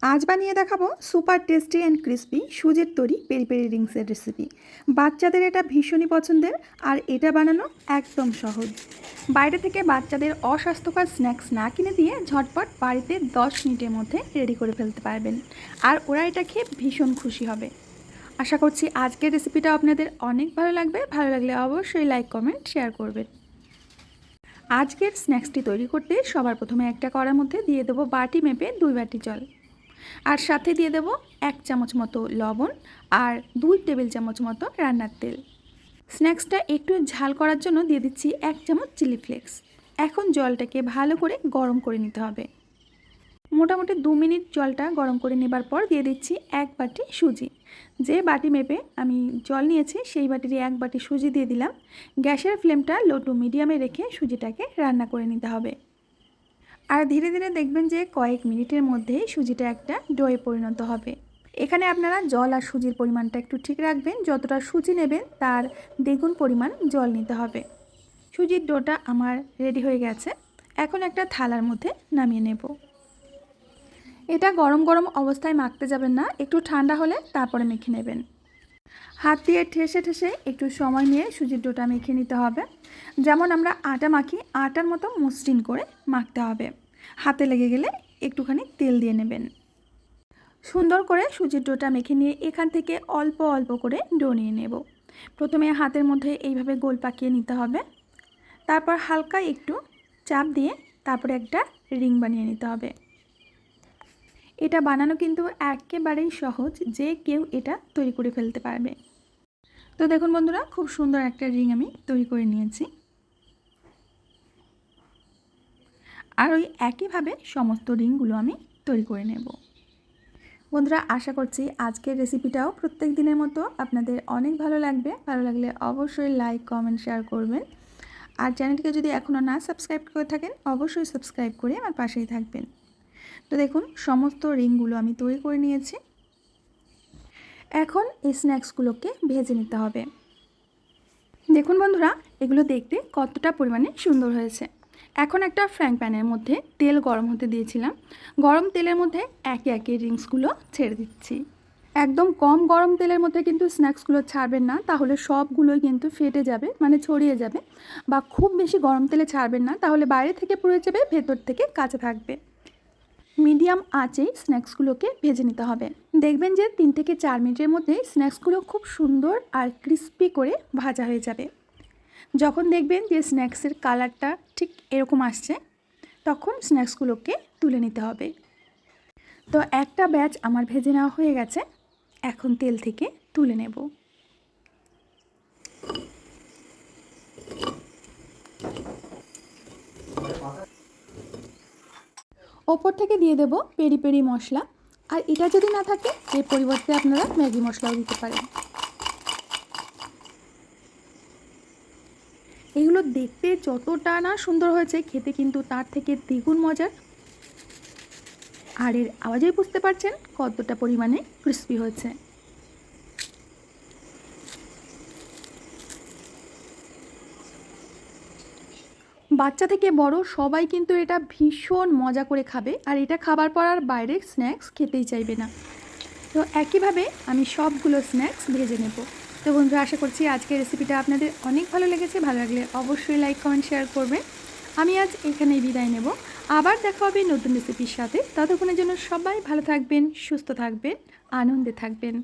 আজ বানিয়ে দেখাবো সুপার টেস্টি অ্যান্ড ক্রিস্পি সুজির তৈরি পেরি পেরি রিংসের রেসিপি। বাচ্চাদের এটা ভীষণই পছন্দের, আর এটা বানানো একদম সহজ। বাইরে থেকে বাচ্চাদের অস্বাস্থ্যকর স্ন্যাক্স না কিনে দিয়ে ঝটপট বাড়িতে 10 মিনিটের মধ্যে রেডি করে ফেলতে পারবেন, আর ওরা এটা খেয়ে ভীষণ খুশি হবে। আশা করছি আজকের রেসিপিটা আপনাদের অনেক ভালো লাগবে। ভালো লাগলে অবশ্যই লাইক, কমেন্ট, শেয়ার করবেন। আজকের স্ন্যাক্সটি তৈরি করতে সবার প্রথমে একটা কড়ার মধ্যে দিয়ে দেবো বাটি মেপে 2 বাটি জল, আর সাথে দিয়ে দেব 1 চামচ মতো লবণ আর 2 টেবিল চামচ মতো রান্নার তেল। স্ন্যাক্সটা একটু ঝাল করার জন্য দিয়ে দিচ্ছি 1 চামচ চিলি ফ্লেক্স। এখন জলটাকে ভালো করে গরম করে নিতে হবে। মোটামুটি 2 মিনিট জলটা গরম করে নেবার পর দিয়ে দিচ্ছি 1 বাটি সুজি। যে বাটি মেপে আমি জল নিয়েছি সেই বাটিরই 1 বাটি সুজি দিয়ে দিলাম। গ্যাসের ফ্লেমটা লো টু মিডিয়ামে রেখে সুজিটাকে রান্না করে নিতে হবে। আর ধীরে ধীরে দেখবেন যে কয়েক মিনিটের মধ্যেই সুজিটা একটা ডোয়ে পরিণত হবে। এখানে আপনারা জল আর সুজির পরিমাণটা একটু ঠিক রাখবেন। যতটা সুজি নেবেন তার দ্বিগুণ পরিমাণ জল নিতে হবে। সুজির ডোটা আমার রেডি হয়ে গেছে। এখন একটা থালার মধ্যে নামিয়ে নেব। এটা গরম গরম অবস্থায় মাখতে যাবেন না, একটু ঠান্ডা হলে তারপরে মেখে নেবেন। হাত দিয়ে ঠেসে ঠেসে একটু সময় নিয়ে সুজির ডোটা মেখে নিতে হবে। যেমন আমরা আটা মাখি, আটার মতো মসৃণ করে মাখতে হবে। হাতে লেগে গেলে একটুখানি তেল দিয়ে নেবেন। সুন্দর করে সুজির ডোটা মেখে নিয়ে এখান থেকে অল্প অল্প করে ডো নিয়ে নেব। প্রথমে হাতের মধ্যে এইভাবে গোল পাকিয়ে নিতে হবে। তারপর হালকা একটু চাপ দিয়ে তারপরে একটা রিং বানিয়ে নিতে হবে। এটা বানানো কিন্তু একেবারেই সহজ, যে কেউ এটা তৈরি করে ফেলতে পারবে। তো দেখুন বন্ধুরা, খুব সুন্দর একটা রিং আমি তৈরি করে নিয়েছি। আর ওই একইভাবে সমস্ত রিংগুলো আমি তৈরি করে নেব। বন্ধুরা, আশা করছি আজকের রেসিপিটাও প্রত্যেক দিনের মতো আপনাদের অনেক ভালো লাগবে। ভালো লাগলে অবশ্যই লাইক, কমেন্ট, শেয়ার করবেন। আর চ্যানেলটিকে যদি এখনও না সাবস্ক্রাইব করে থাকেন অবশ্যই সাবস্ক্রাইব করে আমার পাশেই থাকবেন। তো দেখুন, সমস্ত রিংগুলো আমি তৈরি করে নিয়েছি। এখন এই স্ন্যাক্সগুলোকে ভেজে নিতে হবে। দেখুন বন্ধুরা, এগুলো দেখতে কতটা পরিমাণে সুন্দর হয়েছে। এখন একটা ফ্রাইং প্যানের মধ্যে তেল গরম হতে দিয়েছিলাম। গরম তেলের মধ্যে একে একে রিংসগুলো ছেড়ে দিচ্ছি। একদম কম গরম তেলের মধ্যে কিন্তু স্ন্যাক্সগুলো ছাড়বেন না, তাহলে সবগুলোই কিন্তু ফেটে যাবে, মানে ছড়িয়ে যাবে। বা খুব বেশি গরম তেলে ছাড়বেন না, তাহলে বাইরে থেকে পুড়ে যাবে, ভেতর থেকে কাঁচা থাকবে। মিডিয়াম আঁচেই স্ন্যাক্সগুলোকে ভেজে নিতে হবে। দেখবেন যে 3 থেকে 4 মিনিটের মধ্যেই স্ন্যাক্সগুলো খুব সুন্দর আর ক্রিস্পি করে ভাজা হয়ে যাবে। যখন দেখবেন যে স্ন্যাক্সের কালারটা ঠিক এরকম আসছে, তখন স্ন্যাক্সগুলোকে তুলে নিতে হবে। তো একটা ব্যাচ আমার ভেজে নেওয়া হয়ে গেছে। এখন তেল থেকে তুলে নেব। ওপর থেকে দিয়ে দেব পেরি পেরি মশলা, আর এটা যদি না থাকে এর পরিবর্তে আপনারা ম্যাগি মশলাও দিতে পারেন। এগুলো দেখতে যতটা না সুন্দর হয়েছে, খেতে কিন্তু তার থেকে দ্বিগুণ মজার। আর এর আওয়াজেই বুঝতে পারছেন কতটা পরিমাণে ক্রিস্পি হয়েছে। বাচ্চা থেকে বড় সবাই কিন্তু এটা ভীষণ মজা করে খাবে, আর এটা খাবার পর আর বাইরের স্ন্যাক্স খেতেই চাইবে না। তো একইভাবে আমি সবগুলো স্ন্যাক্স ভেজে নেব। তো বন্ধুরা, আশা করছি আজকের রেসিপিটা আপনাদের অনেক ভালো লেগেছে। ভালো লাগলে অবশ্যই লাইক, কমেন্ট, শেয়ার করবেন। আমি আজ এখানেই বিদায় নেব। আবার দেখা হবে নতুন রেসিপির সাথে। ততক্ষণের জন্য সবাই ভালো থাকবেন, সুস্থ থাকবেন, আনন্দে থাকবেন।